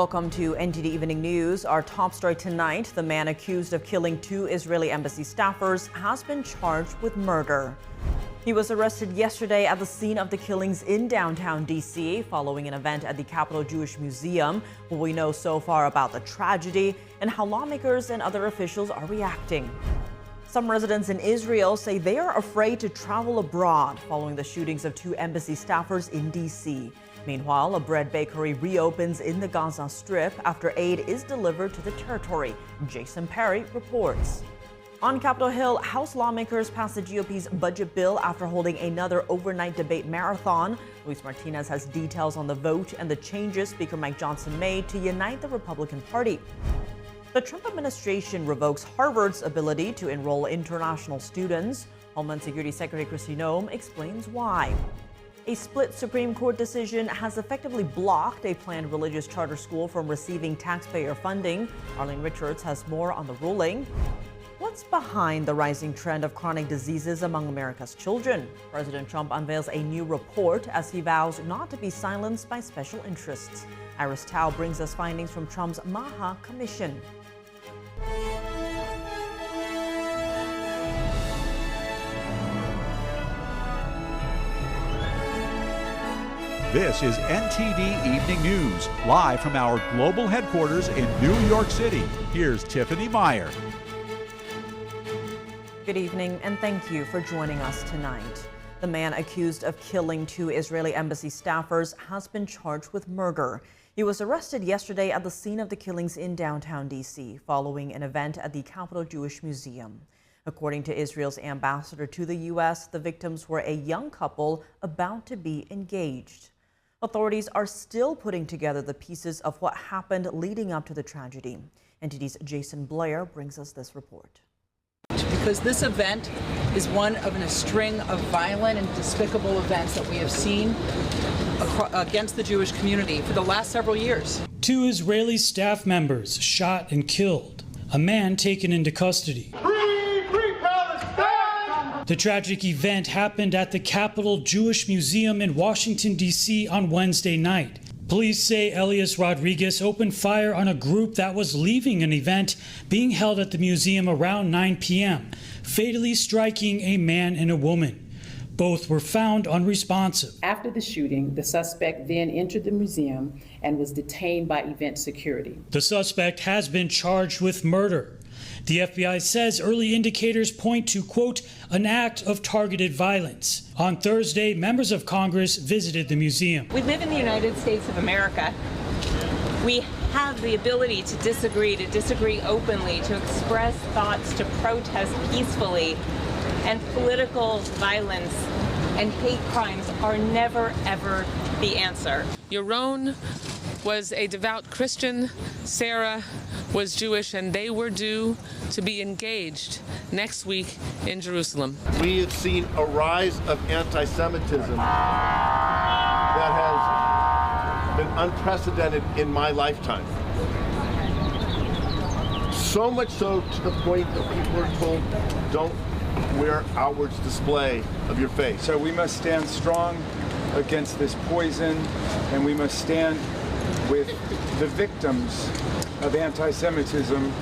Welcome to NTD Evening News. Our top story tonight, the man accused of killing 2 Israeli embassy staffers has been charged with murder. He was arrested yesterday at the scene of the killings in downtown D.C. following an event at the Capitol Jewish Museum. What we know so far about the tragedy and how lawmakers and other officials are reacting. Some residents in Israel say they are afraid to travel abroad following the shootings of 2 embassy staffers in D.C. Meanwhile, a bread bakery reopens in the Gaza Strip after aid is delivered to the territory. Jason Perry reports. On Capitol Hill, House lawmakers passed the GOP's budget bill after holding another overnight debate marathon. Luis Martinez has details on the vote and the changes Speaker Mike Johnson made to unite the Republican Party. The Trump administration revokes Harvard's ability to enroll international students. Homeland Security Secretary Kristi Noem explains why. A split Supreme Court decision has effectively blocked a planned religious charter school from receiving taxpayer funding. Arlene Richards has more on the ruling. What's behind the rising trend of chronic diseases among America's children? President Trump unveils a new report as he vows not to be silenced by special interests. Iris Tao brings us findings from Trump's Maha commission. This is NTD Evening News, live from our global headquarters in New York City. Here's Tiffany Meyer. Good evening, and thank you for joining us tonight. The man accused of killing 2 Israeli embassy staffers has been charged with murder. He was arrested yesterday at the scene of the killings in downtown D.C. following an event at the Capitol Jewish Museum. According to Israel's ambassador to the U.S., the victims were a young couple about to be engaged. Authorities are still putting together the pieces of what happened leading up to the tragedy. NTD's Jason Blair brings us this report. Because this event is one of a string of violent and despicable events that we have seen against the Jewish community for the last several years. 2 Israeli staff members shot and killed. A man taken into custody. The tragic event happened at the Capitol Jewish Museum in Washington, D.C. on Wednesday night. Police say Elias Rodriguez opened fire on a group that was leaving an event being held at the museum around 9 p.m., fatally striking a man and a woman. Both were found unresponsive. After the shooting, the suspect then entered the museum and was detained by event security. The suspect has been charged with murder. The FBI says early indicators point to, quote, an act of targeted violence. On Thursday, members of Congress visited the museum. We live in the United States of America. We have the ability to disagree openly, to express thoughts, to protest peacefully, and political violence and hate crimes are never, ever the answer. Yaron was a devout Christian, Sarah was Jewish, and they were due to be engaged next week in Jerusalem. We have seen a rise of anti-Semitism that has been unprecedented in my lifetime. So much so to the point that people are told, don't wear outward display of your faith. So we must stand strong against this poison, and we must stand with the victims of anti-Semitism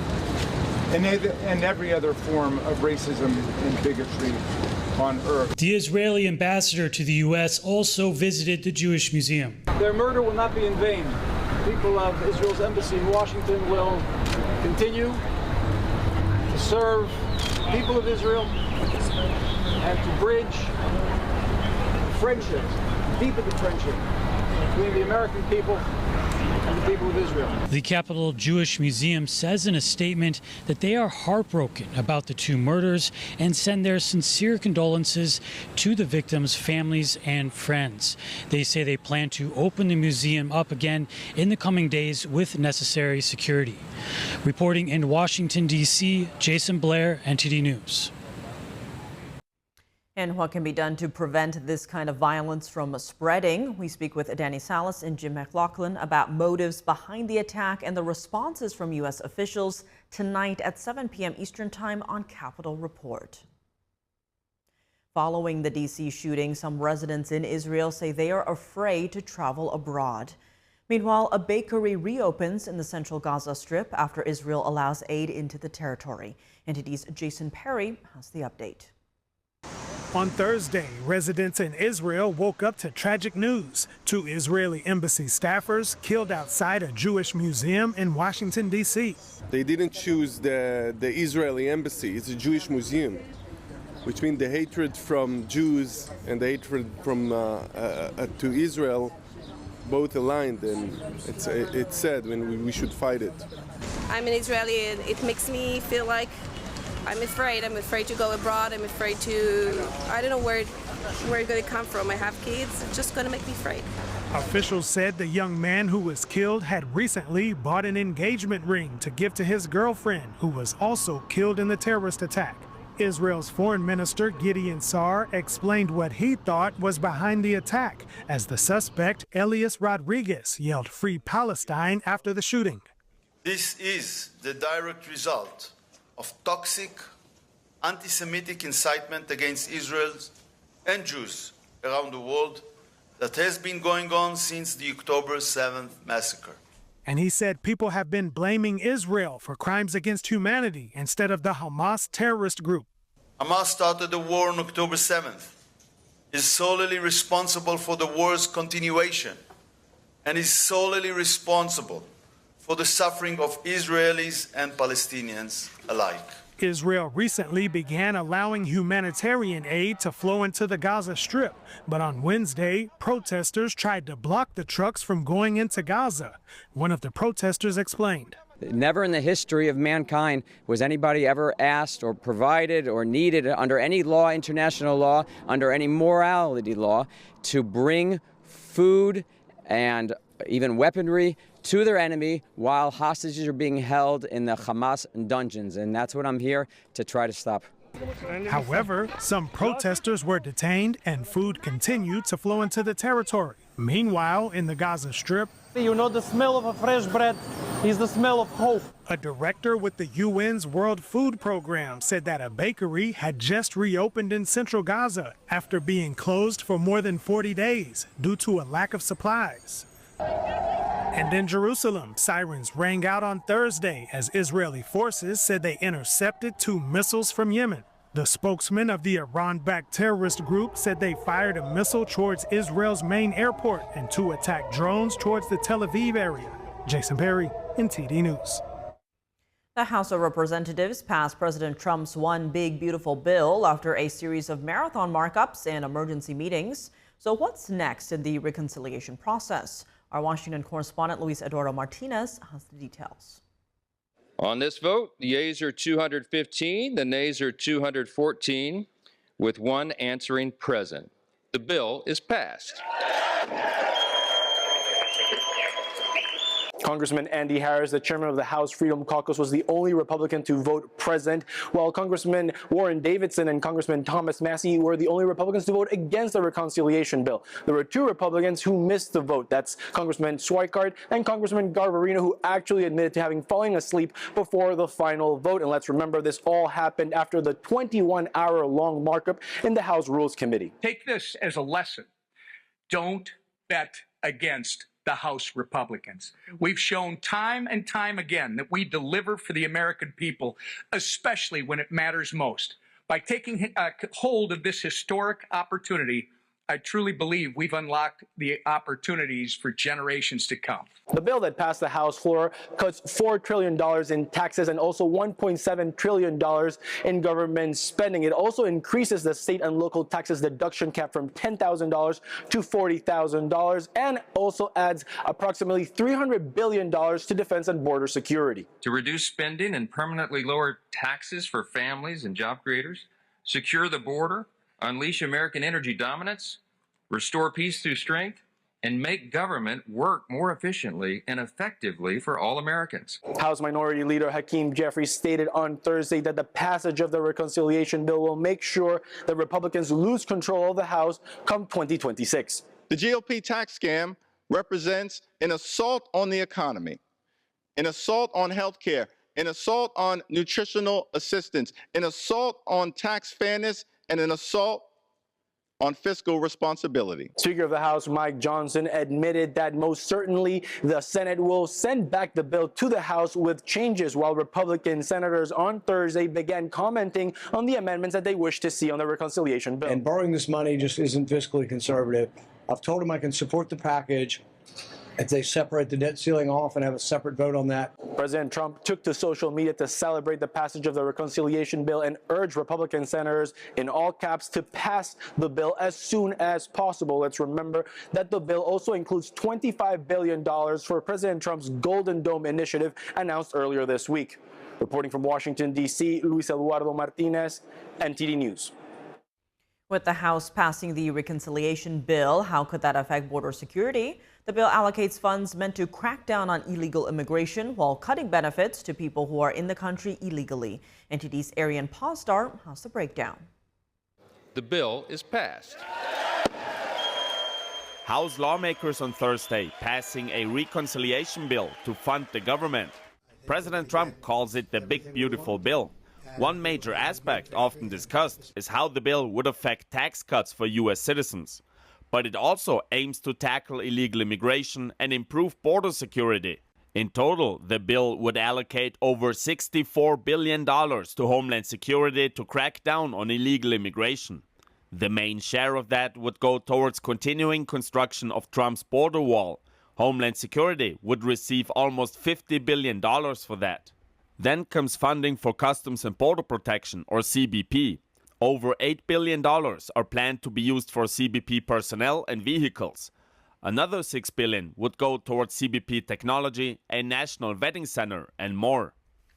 and every other form of racism and bigotry on earth. The Israeli ambassador to the U.S. also visited the Jewish Museum. Their murder will not be in vain. People of Israel's embassy in Washington will continue to serve the people of Israel and to bridge friendship, deepen the friendship between the American people and the people of Israel. The Capitol Jewish Museum says in a statement that they are heartbroken about the 2 murders and send their sincere condolences to the victims' families and friends. They say they plan to open the museum up again in the coming days with necessary security. Reporting in Washington, D.C., Jason Blair, NTD News. And what can be done to prevent this kind of violence from spreading? We speak with Danny Salas and Jim McLaughlin about motives behind the attack and the responses from U.S. officials tonight at 7 p.m. Eastern Time on Capitol Report. Following the D.C. shooting, some residents in Israel say they are afraid to travel abroad. Meanwhile, a bakery reopens in the central Gaza Strip after Israel allows aid into the territory. NTD's Jason Perry has the update. On Thursday, residents in Israel woke up to tragic news. 2 Israeli embassy staffers killed outside a Jewish museum in Washington, D.C. They didn't choose the Israeli embassy. It's a Jewish museum, which means the hatred from Jews and the hatred from to Israel both aligned, and it's sad when we should fight it. I'm an Israeli, and it makes me feel like I'm afraid. I'm afraid to go abroad. I'm afraid to, I don't know where it's going to come from. I have kids. It's just going to make me afraid. Officials said the young man who was killed had recently bought an engagement ring to give to his girlfriend, who was also killed in the terrorist attack. Israel's Foreign Minister Gideon Sa'ar explained what he thought was behind the attack, as the suspect, Elias Rodriguez, yelled "Free Palestine" after the shooting. This is the direct result of toxic, anti-Semitic incitement against Israel and Jews around the world that has been going on since the October 7th massacre. And he said people have been blaming Israel for crimes against humanity instead of the Hamas terrorist group. Hamas started the war on October 7th, is solely responsible for the war's continuation, and is solely responsible for the suffering of Israelis and Palestinians alike. Israel recently began allowing humanitarian aid to flow into the Gaza Strip, but on Wednesday, protesters tried to block the trucks from going into Gaza. One of the protesters explained. Never in the history of mankind was anybody ever asked or provided or needed under any law, international law, under any morality law, to bring food and even weaponry to their enemy while hostages are being held in the Hamas dungeons. And that's what I'm here to try to stop. However, some protesters were detained and food continued to flow into the territory. Meanwhile, in the Gaza Strip, You know, the smell of a fresh bread is the smell of hope. A director with the UN's World Food Program said that a bakery had just reopened in central Gaza after being closed for more than 40 days due to a lack of supplies. And in Jerusalem, sirens rang out on Thursday as Israeli forces said they intercepted 2 missiles from Yemen. The spokesman of the Iran-backed terrorist group said they fired a missile towards Israel's main airport and 2 attacked drones towards the Tel Aviv area. Jason Perry, NTD News. The House of Representatives passed President Trump's One Big Beautiful Bill after a series of marathon markups and emergency meetings. So what's next in the reconciliation process? Our Washington correspondent Luis Eduardo Martinez has the details. On this vote, the yeas are 215, the nays are 214, with 1 answering present. The bill is passed. Congressman Andy Harris, the chairman of the House Freedom Caucus, was the only Republican to vote present, while Congressman Warren Davidson and Congressman Thomas Massie were the only Republicans to vote against the reconciliation bill. There were 2 Republicans who missed the vote. That's Congressman Schweikart and Congressman Garbarino, who actually admitted to having fallen asleep before the final vote. And let's remember, this all happened after the 21-hour-long markup in the House Rules Committee. Take this as a lesson. Don't bet against the House Republicans. We've shown time and time again that we deliver for the American people, especially when it matters most. By taking hold of this historic opportunity, I truly believe we've unlocked the opportunities for generations to come. The bill that passed the House floor cuts $4 trillion in taxes and also $1.7 trillion in government spending. It also increases the state and local taxes deduction cap from $10,000 to $40,000 and also adds approximately $300 billion to defense and border security. To reduce spending and permanently lower taxes for families and job creators, secure the border, unleash American energy dominance, restore peace through strength, and make government work more efficiently and effectively for all Americans. House Minority Leader Hakeem Jeffries stated on Thursday that the passage of the reconciliation bill will make sure that Republicans lose control of the House come 2026. The GOP tax scam represents an assault on the economy, an assault on health care, an assault on nutritional assistance, an assault on tax fairness, and an assault on fiscal responsibility. Speaker of the House Mike Johnson admitted that most certainly the Senate will send back the bill to the House with changes, while Republican senators on Thursday began commenting on the amendments that they wish to see on the reconciliation bill. And borrowing this money just isn't fiscally conservative. I've told him I can support the package if they separate the debt ceiling off and have a separate vote on that. President Trump took to social media to celebrate the passage of the reconciliation bill and urged Republican senators in all caps to pass the bill as soon as possible. Let's remember that the bill also includes $25 billion for President Trump's Golden Dome initiative announced earlier this week. Reporting from Washington, D.C., Luis Eduardo Martinez, NTD News. With the House passing the reconciliation bill, how could that affect border security? The bill allocates funds meant to crack down on illegal immigration while cutting benefits to people who are in the country illegally. NTD's Arian Postar has the breakdown. The bill is passed. House lawmakers on Thursday passing a reconciliation bill to fund the government. President Trump calls it the big beautiful bill. One major aspect often discussed is how the bill would affect tax cuts for U.S. citizens. But it also aims to tackle illegal immigration and improve border security. In total, the bill would allocate over $64 billion to Homeland Security to crack down on illegal immigration. The main share of that would go towards continuing construction of Trump's border wall. Homeland Security would receive almost $50 billion for that. Then comes funding for Customs and Border Protection, or CBP. Over $8 billion are planned to be used for CBP personnel and vehicles. Another $6 billion would go towards CBP technology, a national vetting center, and more.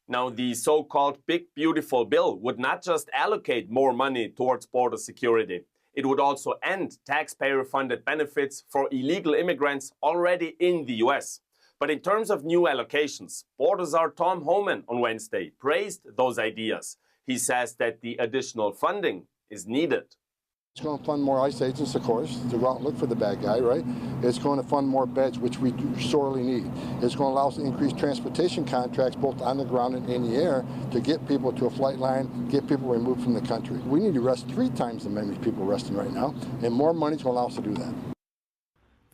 Now, the so-called Big Beautiful Bill would not just allocate more money towards border security. It would also end taxpayer-funded benefits for illegal immigrants already in the U.S. But in terms of new allocations, Border Czar Tom Homan on Wednesday praised those ideas. He says that the additional funding is needed. It's going to fund more ICE agents, of course, to go out and look for the bad guy, right? It's going to fund more beds, which we do sorely need. It's going to allow us to increase transportation contracts, both on the ground and in the air, to get people to a flight line, get people removed from the country. We need to arrest 3 times the many people arresting right now, and more money is going to allow us to do that.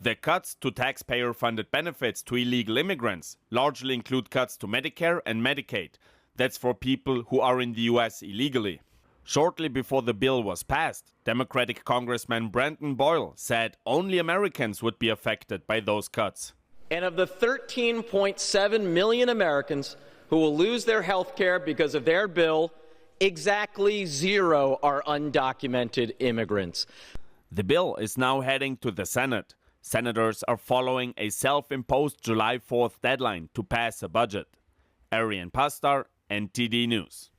The cuts to taxpayer-funded benefits to illegal immigrants largely include cuts to Medicare and Medicaid. That's for people who are in the U.S. illegally. Shortly before the bill was passed, Democratic Congressman Brandon Boyle said only Americans would be affected by those cuts. And of the 13.7 million Americans who will lose their health care because of their bill, exactly 0 are undocumented immigrants. The bill is now heading to the Senate. Senators are following a self-imposed July 4th deadline to pass a budget. Arian Pastar, NTD News.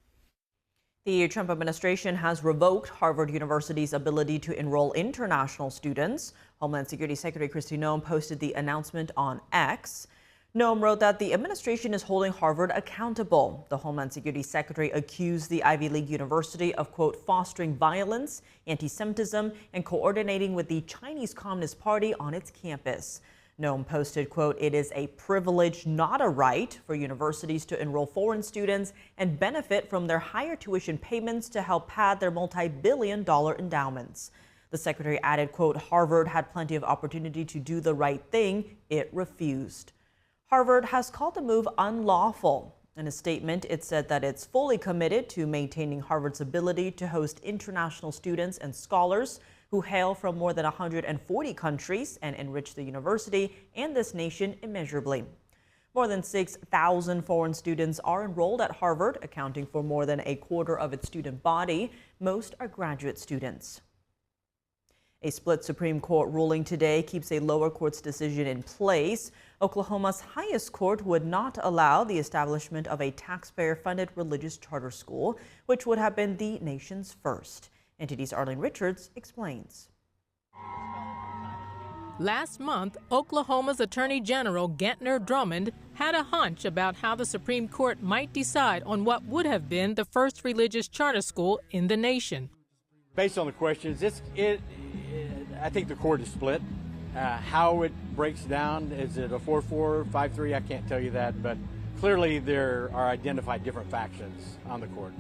The Trump administration has revoked Harvard University's ability to enroll international students. Homeland Security Secretary Kristi Noem posted the announcement on X. Noem wrote that the administration is holding Harvard accountable. The Homeland Security Secretary accused the Ivy League university of, quote, fostering violence, anti-Semitism, and coordinating with the Chinese Communist Party on its campus. Noem posted, quote, it is a privilege, not a right, for universities to enroll foreign students and benefit from their higher tuition payments to help pad their multi-billion-dollar endowments. The secretary added, quote, Harvard had plenty of opportunity to do the right thing. It refused. Harvard has called the move unlawful. In a statement, it said that it's fully committed to maintaining Harvard's ability to host international students and scholars who hail from more than 140 countries and enrich the university and this nation immeasurably. More than 6,000 foreign students are enrolled at Harvard, accounting for more than a quarter of its student body. Most are graduate students. A split Supreme Court ruling today keeps a lower court's decision in place. Oklahoma's highest court would not allow the establishment of a taxpayer-funded religious charter school, which would have been the nation's first. NTD's Arlene Richards explains. Last month, Oklahoma's Attorney General Gentner Drummond had a hunch about how the Supreme Court might decide on what would have been the first religious charter school in the nation. Based on the questions, I think the court is split. How it breaks down, is it a 4-4, 5-3? I can't tell you that, but clearly there are identified different factions on the court.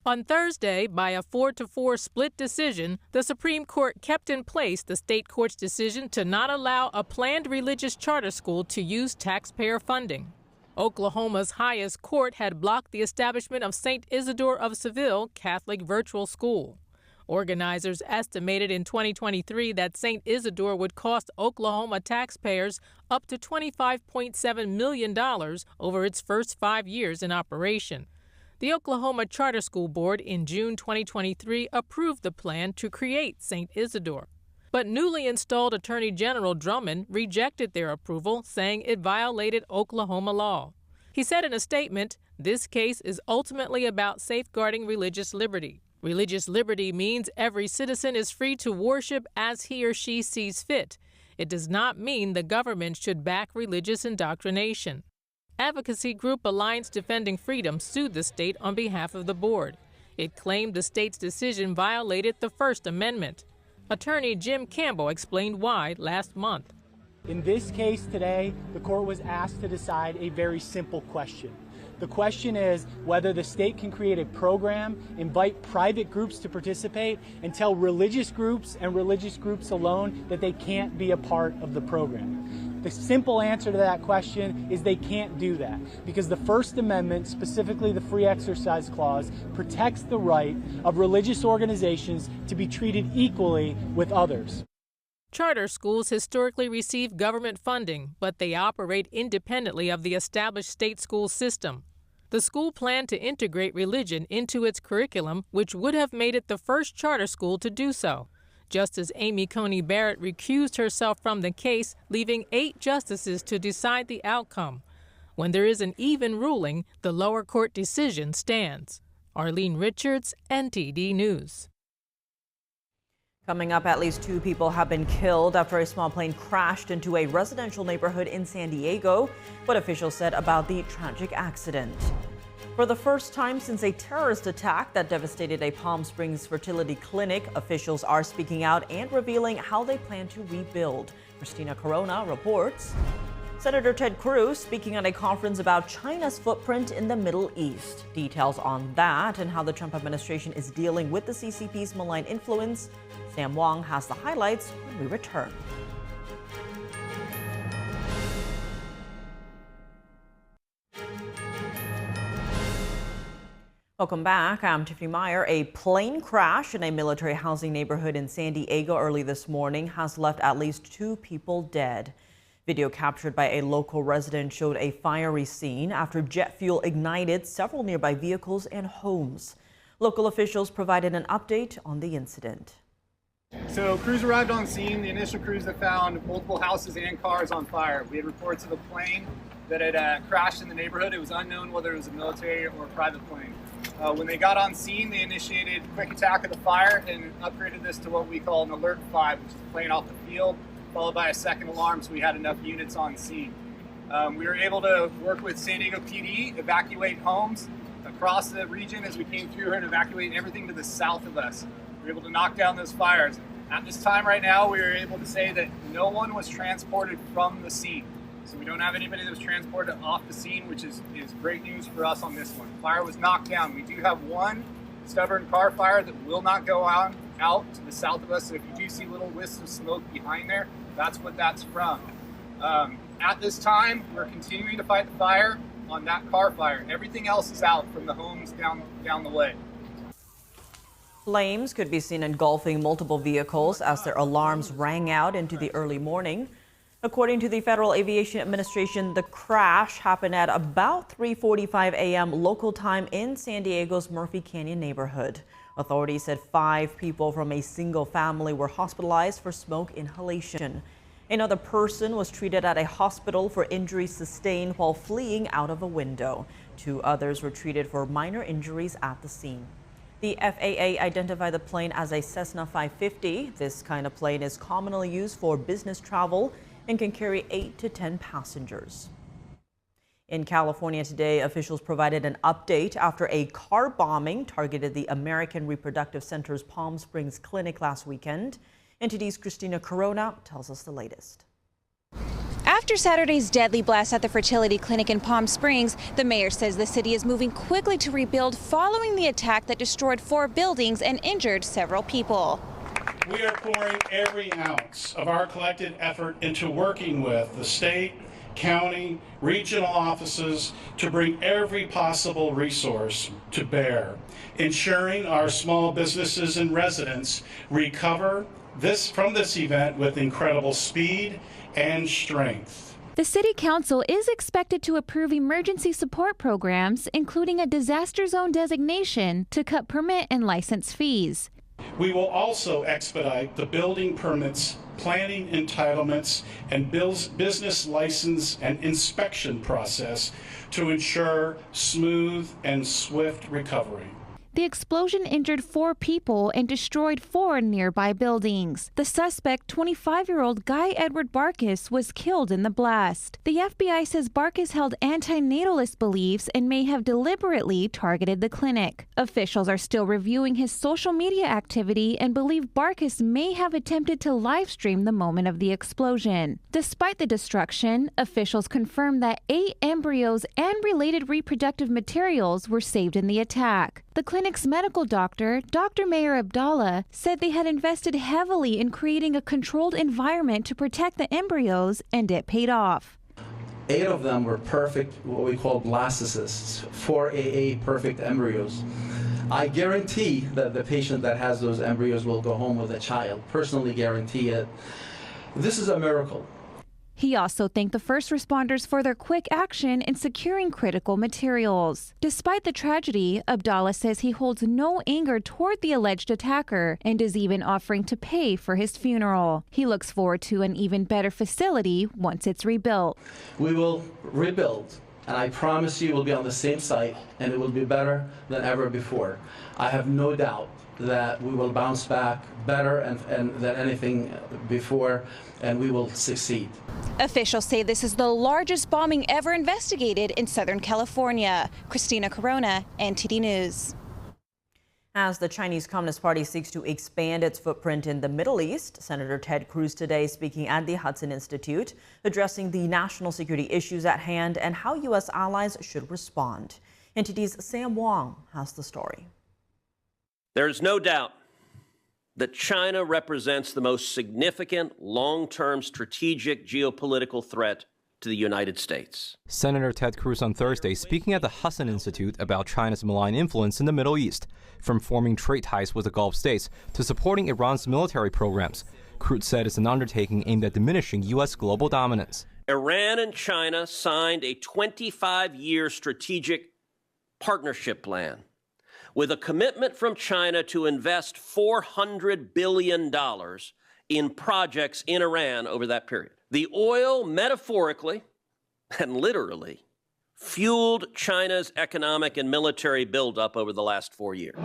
On Thursday, by a 4-4 split decision, the Supreme Court kept in place the state court's decision to not allow a planned religious charter school to use taxpayer funding. Oklahoma's highest court had blocked the establishment of St. Isidore of Seville Catholic Virtual School. Organizers estimated in 2023 that St. Isidore would cost Oklahoma taxpayers up to $25.7 million over its first 5 years in operation. The Oklahoma Charter School Board in June 2023 approved the plan to create St. Isidore. But newly installed Attorney General Drummond rejected their approval, saying it violated Oklahoma law. He said in a statement, "This case is ultimately about safeguarding religious liberty. Religious liberty means every citizen is free to worship as he or she sees fit. It does not mean the government should back religious indoctrination." Advocacy group Alliance Defending Freedom sued the state on behalf of the board. It claimed the state's decision violated the First Amendment. Attorney Jim Campbell explained why last month. In this case today, the court was asked to decide a very simple question. The question is whether the state can create a program, invite private groups to participate, and tell religious groups and religious groups alone that they can't be a part of the program. The simple answer to that question is they can't do that because the First Amendment, specifically the Free Exercise Clause, protects the right of religious organizations to be treated equally with others. Charter schools historically receive government funding, but they operate independently of the established state school system. The school planned to integrate religion into its curriculum, which would have made it the first charter school to do so. Justice Amy Coney Barrett recused herself from the case, leaving 8 justices to decide the outcome. When there is an even ruling, the lower court decision stands. Arlene Richards, NTD News. Coming up, at least 2 people have been killed after a small plane crashed into a residential neighborhood in San Diego. What officials said about the tragic accident. For the first time since a terrorist attack that devastated a Palm Springs fertility clinic, officials are speaking out and revealing how they plan to rebuild. Christina Corona reports. Senator Ted Cruz speaking at a conference about China's footprint in the Middle East. Details on that and how the Trump administration is dealing with the CCP's malign influence. Sam Wong has the highlights when we return. Welcome back. I'm Tiffany Meyer. A plane crash in a military housing neighborhood in San Diego early this morning has left at least 2 people dead. Video captured by a local resident showed a fiery scene after jet fuel ignited several nearby vehicles and homes. Local officials provided an update on the incident. So crews arrived on scene, the initial crews that found multiple houses and cars on fire. We had reports of a plane that had crashed in the neighborhood. It was unknown whether it was a military or a private plane. When they got on scene, they initiated quick attack of the fire and upgraded this to what we call an Alert 5, which is a plane off the field, followed by a second alarm, so we had enough units on scene. We were able to work with San Diego PD, evacuate homes across the region as we came through here and evacuate everything to the south of us. We were able to knock down those fires. At this time right now, we were able to say that no one was transported from the scene. So we don't have anybody that was transported off the scene, which is great news for us on this one. Fire was knocked down. We do have one stubborn car fire that will not go out to the south of us. So if you do see little wisps of smoke behind there, that's what that's from. At this time, we're continuing to fight the fire on that car fire. Everything else is out from the homes down the way. Flames could be seen engulfing multiple vehicles as their alarms rang out into the early morning. According to the Federal Aviation Administration, the crash happened at about 3:45 a.m. local time in San Diego's Murphy Canyon neighborhood. Authorities said 5 people from a single family were hospitalized for smoke inhalation. Another person was treated at a hospital for injuries sustained while fleeing out of a window. 2 others were treated for minor injuries at the scene. The FAA identified the plane as a Cessna 550. This kind of plane is commonly used for business travel and can carry 8 to 10 passengers. In California today, officials provided an update after a car bombing targeted the American Reproductive Center's Palm Springs clinic last weekend. NTD's Christina Corona tells us the latest. After After Saturday's deadly blast at the Fertility Clinic in Palm Springs, the mayor says the city is moving quickly to rebuild following the attack that destroyed 4 buildings and injured several people. We are pouring every ounce of our collective effort into working with the state, county, regional offices to bring every possible resource to bear, ensuring our small businesses and residents recover from this event with incredible speed and strength. The City Council is expected to approve emergency support programs, including a disaster zone designation to cut permit and license fees. We will also expedite the building permits, planning entitlements, and business license and inspection process to ensure smooth and swift recovery. The explosion injured 4 people and destroyed 4 nearby buildings. The suspect, 25-year-old Guy Edward Barkis, was killed in the blast. The FBI says Barkis held antinatalist beliefs and may have deliberately targeted the clinic. Officials are still reviewing his social media activity and believe Barkis may have attempted to live stream the moment of the explosion. Despite the destruction, officials confirmed that 8 embryos and related reproductive materials were saved in the attack. The clinic's medical doctor, Dr. Mayer Abdallah, said they had invested heavily in creating a controlled environment to protect the embryos, and it paid off. 8 of them were perfect, what we call blastocysts, 4AA perfect embryos. I guarantee that the patient that has those embryos will go home with a child. Personally guarantee it. This is a miracle. He also thanked the first responders for their quick action in securing critical materials. Despite the tragedy, Abdallah says he holds no anger toward the alleged attacker and is even offering to pay for his funeral. He looks forward to an even better facility once it's rebuilt. We will rebuild, and I promise you we'll be on the same site, and it will be better than ever before. I have no doubt that we will bounce back better and than anything before, and we will succeed. Officials say this is the largest bombing ever investigated in Southern California. Christina Corona, NTD News. As the Chinese Communist Party seeks to expand its footprint in the Middle East, Senator Ted Cruz today speaking at the Hudson Institute, addressing the national security issues at hand and how U.S. allies should respond. NTD's Sam Wong has the story. There's no doubt that China represents the most significant long-term strategic geopolitical threat to the United States. Senator Ted Cruz on Thursday speaking at the Hudson Institute about China's malign influence in the Middle East, from forming trade ties with the Gulf states to supporting Iran's military programs. Cruz said it's an undertaking aimed at diminishing U.S. global dominance. Iran and China signed a 25-year strategic partnership plan with a commitment from China to invest $400 billion in projects in Iran over that period. The oil, metaphorically and literally, fueled China's economic and military buildup over the last 4 years.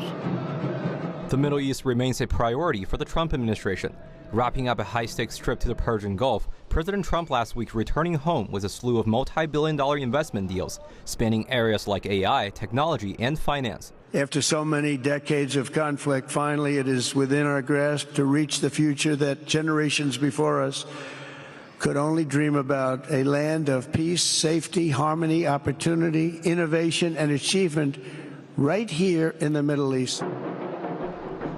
The Middle East remains a priority for the Trump administration. Wrapping up a high-stakes trip to the Persian Gulf, President Trump last week returning home with a slew of multi-billion-dollar investment deals, spanning areas like AI, technology, and finance. After so many decades of conflict, finally it is within our grasp to reach the future that generations before us could only dream about, a land of peace, safety, harmony, opportunity, innovation, and achievement right here in the Middle East.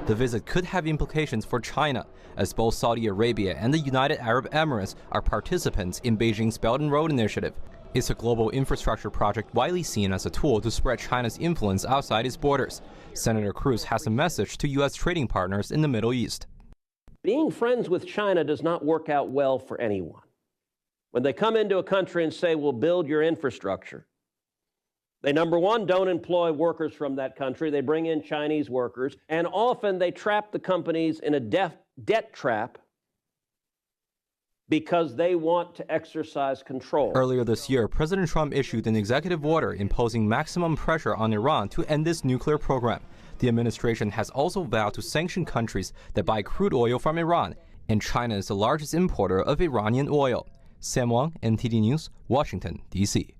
The visit could have implications for China, as both Saudi Arabia and the United Arab Emirates are participants in Beijing's Belt and Road Initiative. It's a global infrastructure project widely seen as a tool to spread China's influence outside its borders. Senator Cruz has a message to U.S. trading partners in the Middle East. Being friends with China does not work out well for anyone. When they come into a country and say, we'll build your infrastructure, they, number one, don't employ workers from that country. They bring in Chinese workers, and often they trap the companies in a debt trap because they want to exercise control. Earlier this year, President Trump issued an executive order imposing maximum pressure on Iran to end its nuclear program. The administration has also vowed to sanction countries that buy crude oil from Iran, and China is the largest importer of Iranian oil. Sam Wong, NTD News, Washington, D.C.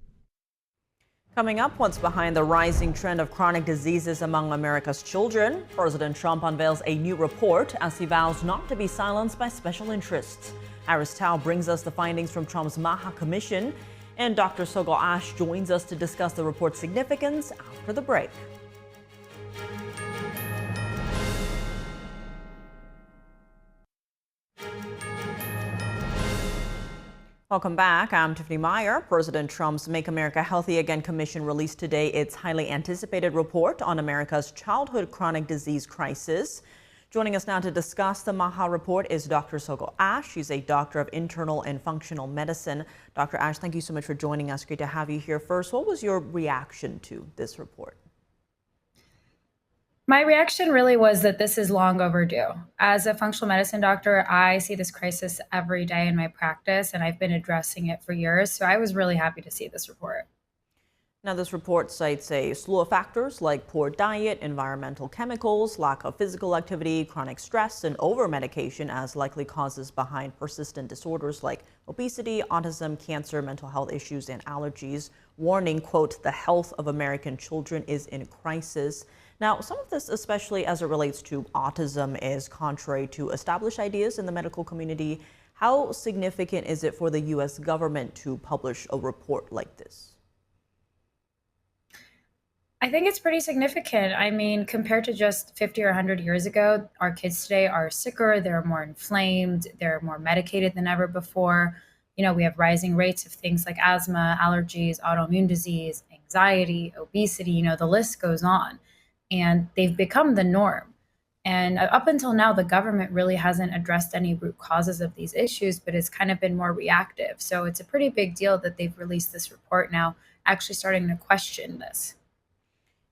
Coming up, what's behind the rising trend of chronic diseases among America's children? President Trump unveils a new report as he vows not to be silenced by special interests. Iris Tao brings us the findings from Trump's Maha Commission, and Dr. Sogol Ash joins us to discuss the report's significance after the break. Welcome back. I'm Tiffany Meyer. President Trump's Make America Healthy Again Commission released today its highly anticipated report on America's childhood chronic disease crisis. Joining us now to discuss the Maha report is Dr. Sogol Ash. She's a doctor of internal and functional medicine. Dr. Ash, thank you so much for joining us. Great to have you here. First, what was your reaction to this report? My reaction really was that this is long overdue. As a functional medicine doctor, I see this crisis every day in my practice, and I've been addressing it for years. So I was really happy to see this report. Now, this report cites a slew of factors like poor diet, environmental chemicals, lack of physical activity, chronic stress, and over-medication as likely causes behind persistent disorders like obesity, autism, cancer, mental health issues, and allergies, warning, quote, the health of American children is in crisis. Now, some of this, especially as it relates to autism, is contrary to established ideas in the medical community. How significant is it for the U.S. government to publish a report like this? I think it's pretty significant. I mean, compared to just 50 or 100 years ago, our kids today are sicker, they're more inflamed, they're more medicated than ever before. You know, we have rising rates of things like asthma, allergies, autoimmune disease, anxiety, obesity, you know, the list goes on. And they've become the norm. And up until now, the government really hasn't addressed any root causes of these issues, but it's kind of been more reactive. So it's a pretty big deal that they've released this report now, actually starting to question this.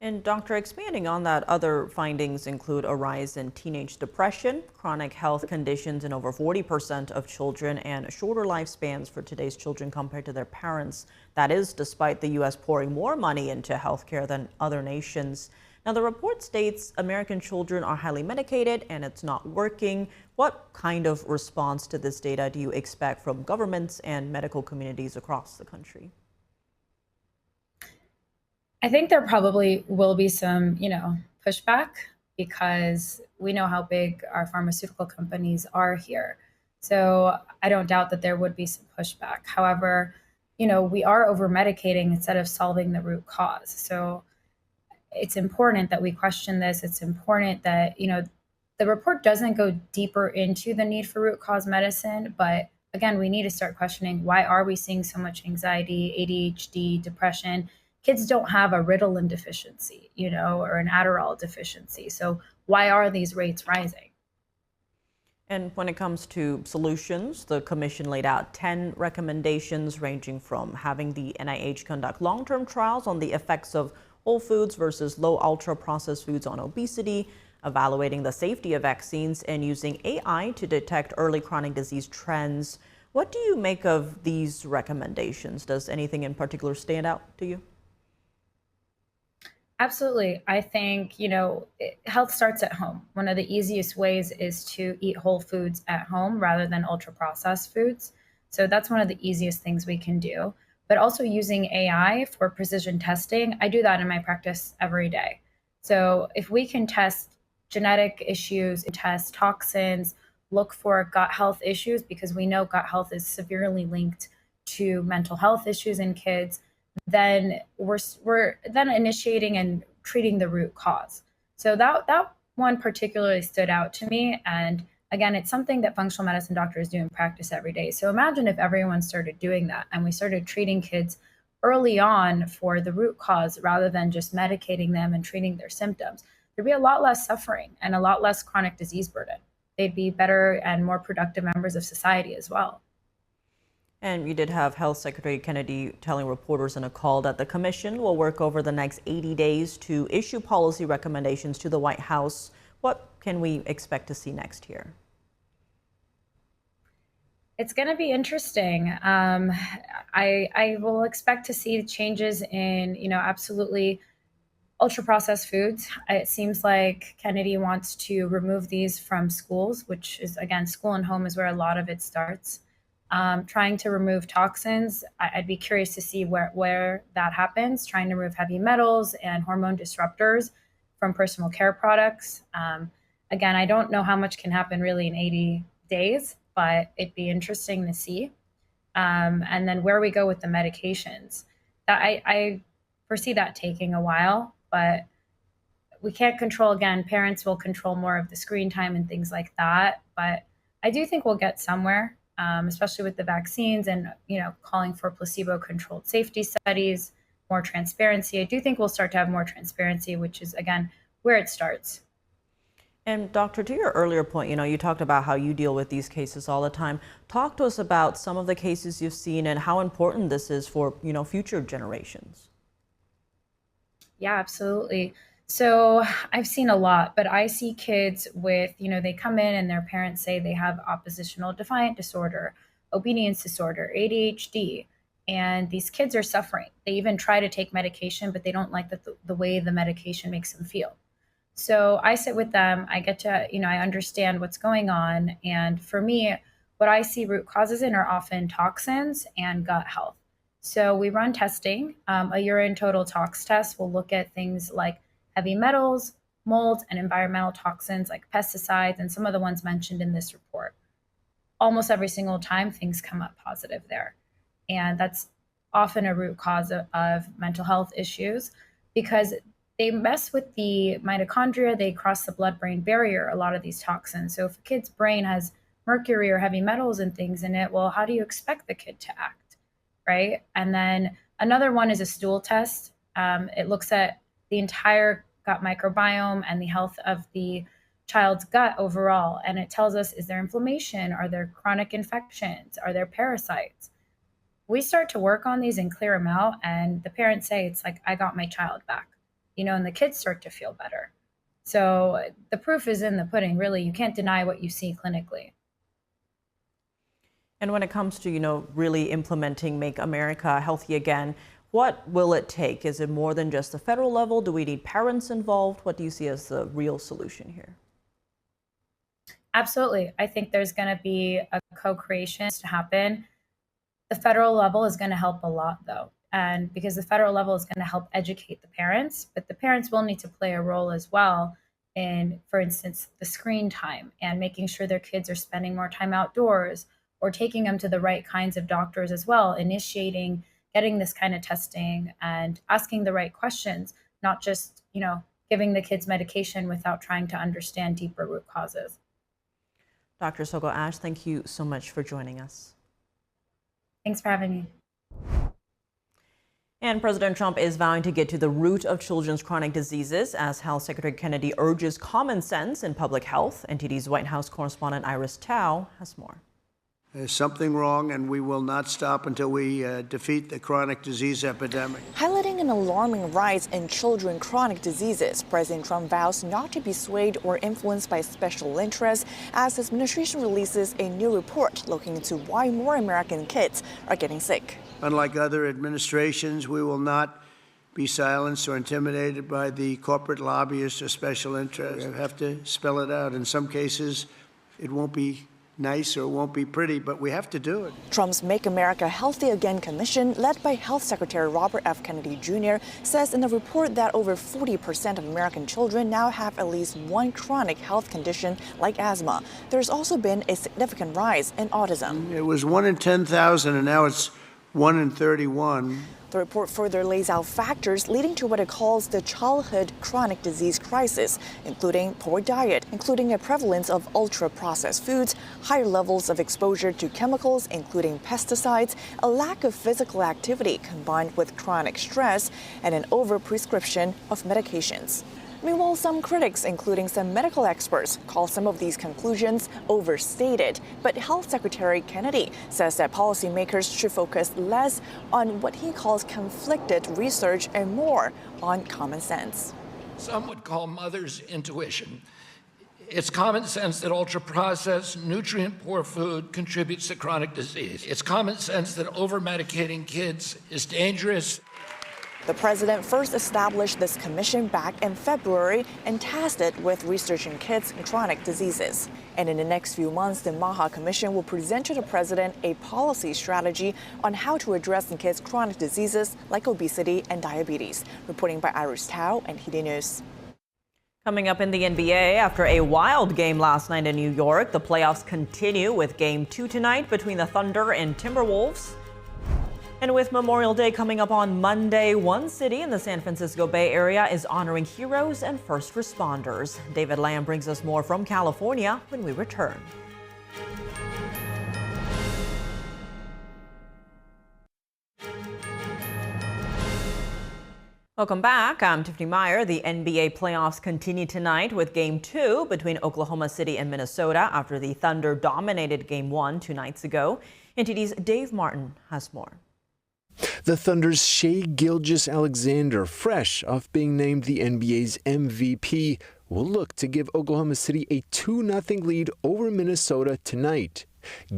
And Doctor, expanding on that, other findings include a rise in teenage depression, chronic health conditions in over 40% of children, and shorter lifespans for today's children compared to their parents. That is despite the U.S. pouring more money into healthcare than other nations. Now, the report states American children are highly medicated and it's not working. What kind of response to this data do you expect from governments and medical communities across the country? I think there probably will be some, pushback because we know how big our pharmaceutical companies are here. So I don't doubt that there would be some pushback. However, we are over medicating instead of solving the root cause. So it's important that we question this. It's important that, the report doesn't go deeper into the need for root cause medicine. But again, we need to start questioning, why are we seeing so much anxiety, ADHD, depression? Kids don't have a Ritalin deficiency, or an Adderall deficiency. So why are these rates rising? And when it comes to solutions, the commission laid out 10 recommendations ranging from having the NIH conduct long-term trials on the effects of whole foods versus low ultra-processed foods on obesity, evaluating the safety of vaccines, and using AI to detect early chronic disease trends. What do you make of these recommendations? Does anything in particular stand out to you? Absolutely. I think, health starts at home. One of the easiest ways is to eat whole foods at home rather than ultra-processed foods. So that's one of the easiest things we can do. But also using AI for precision testing. I do that in my practice every day. So if we can test genetic issues, test toxins, look for gut health issues, because we know gut health is severely linked to mental health issues in kids, then we're then initiating and treating the root cause. So that one particularly stood out to me. And again, it's something that functional medicine doctors do in practice every day. So imagine if everyone started doing that and we started treating kids early on for the root cause rather than just medicating them and treating their symptoms. There'd be a lot less suffering and a lot less chronic disease burden. They'd be better and more productive members of society as well. And you did have Health Secretary Kennedy telling reporters in a call that the commission will work over the next 80 days to issue policy recommendations to the White House. What can we expect to see next year? It's going to be interesting. I will expect to see changes in, absolutely ultra-processed foods. It seems like Kennedy wants to remove these from schools, which is, again, school and home is where a lot of it starts. Trying to remove toxins. I'd be curious to see where that happens, trying to remove heavy metals and hormone disruptors from personal care products. Again, I don't know how much can happen really in 80 days, but it'd be interesting to see. And then where we go with the medications, that I foresee that taking a while, but we can't control, again, parents will control more of the screen time and things like that. But I do think we'll get somewhere, especially with the vaccines and, calling for placebo-controlled safety studies, more transparency. I do think we'll start to have more transparency, which is, again, where it starts. And doctor, to your earlier point, you talked about how you deal with these cases all the time. Talk to us about some of the cases you've seen and how important this is for, future generations. Yeah, absolutely. So I've seen a lot, but I see kids with, they come in and their parents say they have oppositional defiant disorder, obedience disorder, ADHD, and these kids are suffering. They even try to take medication, but they don't like the way the medication makes them feel. So I sit with them, I get to, I understand what's going on. And for me, what I see root causes in are often toxins and gut health. So we run testing. A urine total tox test will look at things like heavy metals, mold, and environmental toxins like pesticides and some of the ones mentioned in this report. Almost every single time things come up positive there. And that's often a root cause of mental health issues because they mess with the mitochondria, they cross the blood-brain barrier, a lot of these toxins. So if a kid's brain has mercury or heavy metals and things in it, well, how do you expect the kid to act, right? And then another one is a stool test. It looks at the entire gut microbiome and the health of the child's gut overall. And it tells us, is there inflammation? Are there chronic infections? Are there parasites? We start to work on these and clear them out. And the parents say, it's like, I got my child back, and the kids start to feel better. So the proof is in the pudding, really. You can't deny what you see clinically. And when it comes to, really implementing Make America Healthy Again, what will it take? Is it more than just the federal level? Do we need parents involved? What do you see as the real solution here? Absolutely. I think there's going to be a co-creation to happen. The federal level is going to help a lot, though. And because the federal level is going to help educate the parents, but the parents will need to play a role as well in, for instance, the screen time and making sure their kids are spending more time outdoors or taking them to the right kinds of doctors as well, initiating getting this kind of testing and asking the right questions, not just, giving the kids medication without trying to understand deeper root causes. Dr. Sogo Ash, thank you so much for joining us. Thanks for having me. And President Trump is vowing to get to the root of children's chronic diseases as Health Secretary Kennedy urges common sense in public health. NTD's White House correspondent Iris Tao has more. There's something wrong, and we will not stop until we defeat the chronic disease epidemic. Highlighting an alarming rise in children's chronic diseases, President Trump vows not to be swayed or influenced by special interests as his administration releases a new report looking into why more American kids are getting sick. Unlike other administrations, we will not be silenced or intimidated by the corporate lobbyists or special interests. I have to spell it out. In some cases, it won't be nice or it won't be pretty, but we have to do it. Trump's Make America Healthy Again commission, led by Health Secretary Robert F. Kennedy Jr., says in the report that over 40% of American children now have at least one chronic health condition like asthma. There's also been a significant rise in autism. It was 1 in 10,000 and now it's 1 in 31. The report further lays out factors leading to what it calls the childhood chronic disease crisis, including poor diet, including a prevalence of ultra-processed foods, higher levels of exposure to chemicals, including pesticides, a lack of physical activity combined with chronic stress, and an over-prescription of medications. Meanwhile, some critics, including some medical experts, call some of these conclusions overstated. But Health Secretary Kennedy says that policymakers should focus less on what he calls conflicted research and more on common sense. Some would call mother's intuition. It's common sense that ultra-processed, nutrient-poor food contributes to chronic disease. It's common sense that over-medicating kids is dangerous. The president first established this commission back in February and tasked it with researching kids' chronic diseases. And in the next few months, the Maha Commission will present to the president a policy strategy on how to address kids' chronic diseases like obesity and diabetes. Reporting by Iris Tao, NTD News. Coming up in the NBA, after a wild game last night in New York, the playoffs continue with Game 2 tonight between the Thunder and Timberwolves. And with Memorial Day coming up on Monday, one city in the San Francisco Bay Area is honoring heroes and first responders. David Lamb brings us more from California when we return. Welcome back. I'm Tiffany Meyer. The NBA playoffs continue tonight with Game 2 between Oklahoma City and Minnesota after the Thunder dominated Game 1 2 nights ago. NTD's Dave Martin has more. The Thunder's Shai Gilgeous-Alexander, fresh off being named the NBA's MVP, will look to give Oklahoma City a 2-0 lead over Minnesota tonight.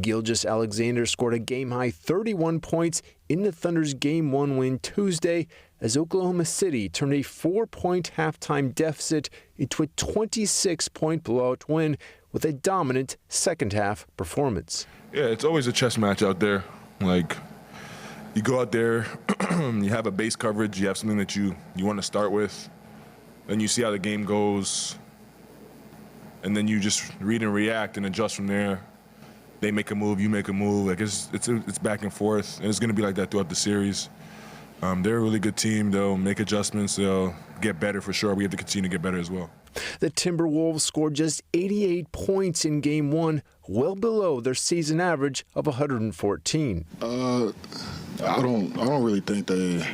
Gilgeous-Alexander scored a game-high 31 points in the Thunder's Game 1 win Tuesday as Oklahoma City turned a 4-point halftime deficit into a 26-point blowout win with a dominant second-half performance. Yeah, it's always a chess match out there. Like, you go out there, you have a base coverage, you have something that you want to start with, then you see how the game goes, and then you just read and react and adjust from there. They make a move, you make a move. Like it's back and forth, and it's going to be like that throughout the series. They're a really good team. They'll make adjustments. They'll get better for sure. We have to continue to get better as well. The Timberwolves scored just 88 points in Game 1, well below their season average of 114. I don't really think they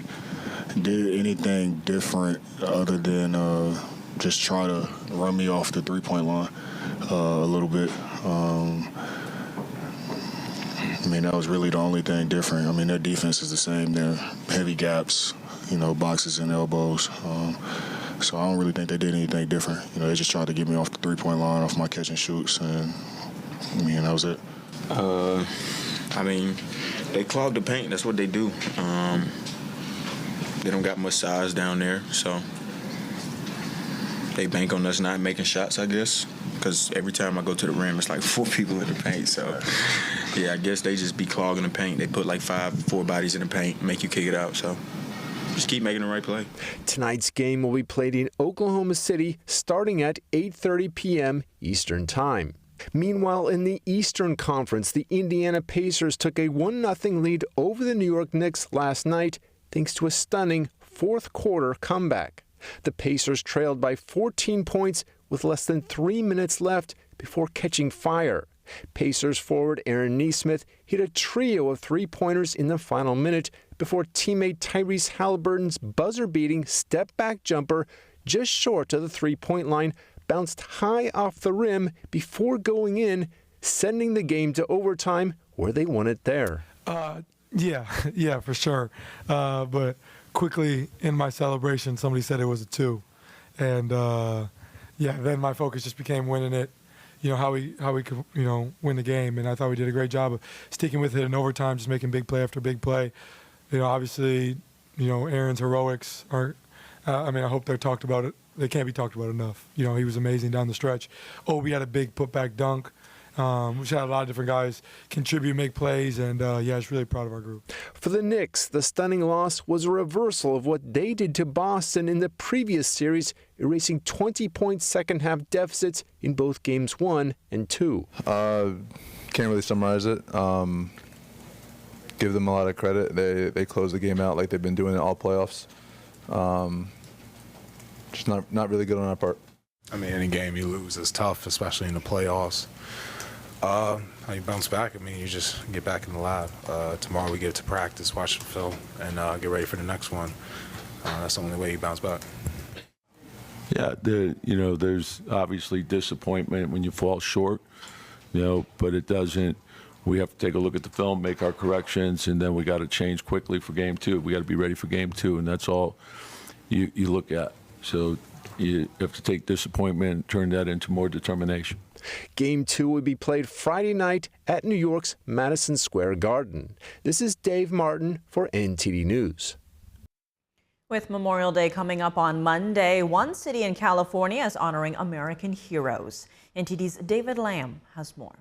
did anything different other than just try to run me off the three-point line a little bit. I mean, that was really the only thing different. I mean, their defense is the same. They're heavy gaps, boxes and elbows. So I don't really think they did anything different. They just tried to get me off the three-point line, off my catch and shoots, and that was it. I mean, they clog the paint. That's what they do. They don't got much size down there, so they bank on us not making shots, I guess, because every time I go to the rim, it's like 4 people in the paint. So, yeah, I guess they just be clogging the paint. They put like 4 bodies in the paint, make you kick it out. So just keep making the right play. Tonight's game will be played in Oklahoma City starting at 8:30 p.m. Eastern Time. Meanwhile, in the Eastern Conference, the Indiana Pacers took a 1-0 lead over the New York Knicks last night thanks to a stunning fourth-quarter comeback. The Pacers trailed by 14 points with less than 3 minutes left before catching fire. Pacers forward Aaron Nesmith hit a trio of three-pointers in the final minute before teammate Tyrese Halliburton's buzzer-beating step-back jumper just short of the three-point line bounced high off the rim before going in, sending the game to overtime where they won it there. Yeah, for sure. But quickly in my celebration, somebody said it was a 2. And, then my focus just became winning it, how we could, win the game. And I thought we did a great job of sticking with it in overtime, just making big play after big play. Obviously, Aaron's heroics are, I hope they're talked about it. They can't be talked about enough. He was amazing down the stretch. We had a big putback dunk. We've had a lot of different guys contribute, make plays, and just really proud of our group. For the Knicks, the stunning loss was a reversal of what they did to Boston in the previous series, erasing 20-point second-half deficits in both games 1 and 2. Can't really summarize it. Give them a lot of credit. They closed the game out like they've been doing it all playoffs. Just not really good on our part. Any game you lose is tough, especially in the playoffs. How you bounce back? You just get back in the lab. Tomorrow we get to practice, watch the film, and get ready for the next one. That's the only way you bounce back. Yeah, there's obviously disappointment when you fall short, but it doesn't. We have to take a look at the film, make our corrections, and then we got to change quickly for Game 2. We got to be ready for Game 2, and that's all you look at. So you have to take disappointment and turn that into more determination. Game 2 will be played Friday night at New York's Madison Square Garden. This is Dave Martin for NTD News. With Memorial Day coming up on Monday, one city in California is honoring American heroes. NTD's David Lamb has more.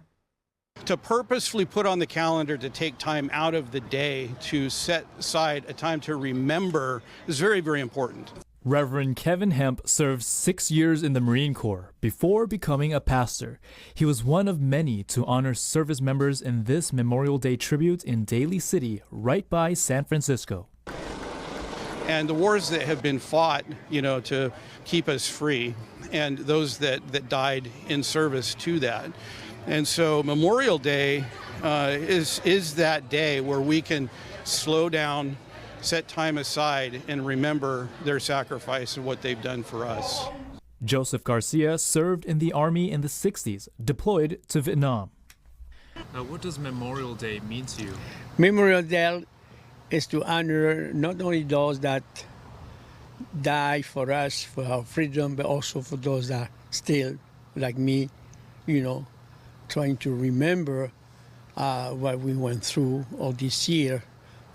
To purposefully put on the calendar to take time out of the day to set aside a time to remember is very, very important. Reverend Kevin Hemp served 6 years in the Marine Corps before becoming a pastor. He was one of many to honor service members in this Memorial Day tribute in Daly City, right by San Francisco. And the wars that have been fought, to keep us free, and those that died in service to that. And so Memorial Day is that day where we can slow down, set time aside, and remember their sacrifice and what they've done for us. Joseph Garcia served in the Army in the 60s, deployed to Vietnam. What does Memorial Day mean to you? Memorial Day is to honor not only those that die for us, for our freedom, but also for those that still, like me, trying to remember what we went through all this year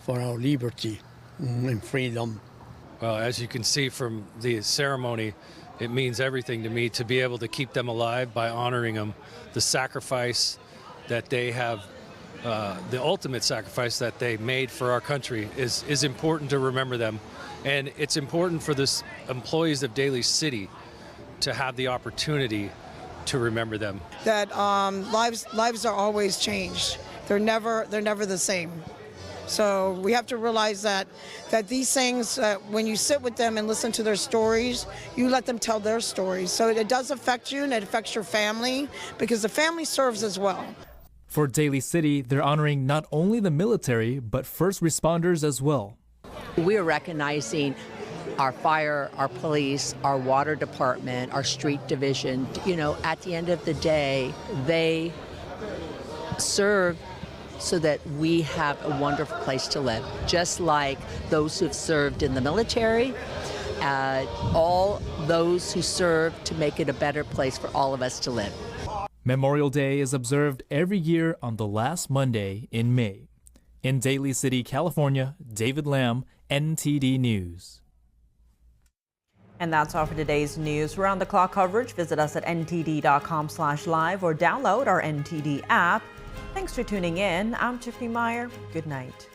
for our liberty and freedom. Well, as you can see from the ceremony, it means everything to me to be able to keep them alive by honoring them. The sacrifice that they have, the ultimate sacrifice that they made for our country is important to remember them. And it's important for the employees of Daly City to have the opportunity to remember them. That lives are always changed. They're never the same. So we have to realize that these things, when you sit with them and listen to their stories, you let them tell their stories. So it does affect you, and it affects your family, because the family serves as well. For Daly City, they're honoring not only the military, but first responders as well. We are recognizing our fire, our police, our water department, our street division. At the end of the day, they serve so that we have a wonderful place to live, just like those who've served in the military, all those who serve to make it a better place for all of us to live. Memorial Day is observed every year on the last Monday in May. In Daly City, California, David Lamb, NTD News. And that's all for today's news. For round-the-clock coverage, visit us at ntd.com/live or download our NTD app. Thanks for tuning in. I'm Tiffany Meyer. Good night.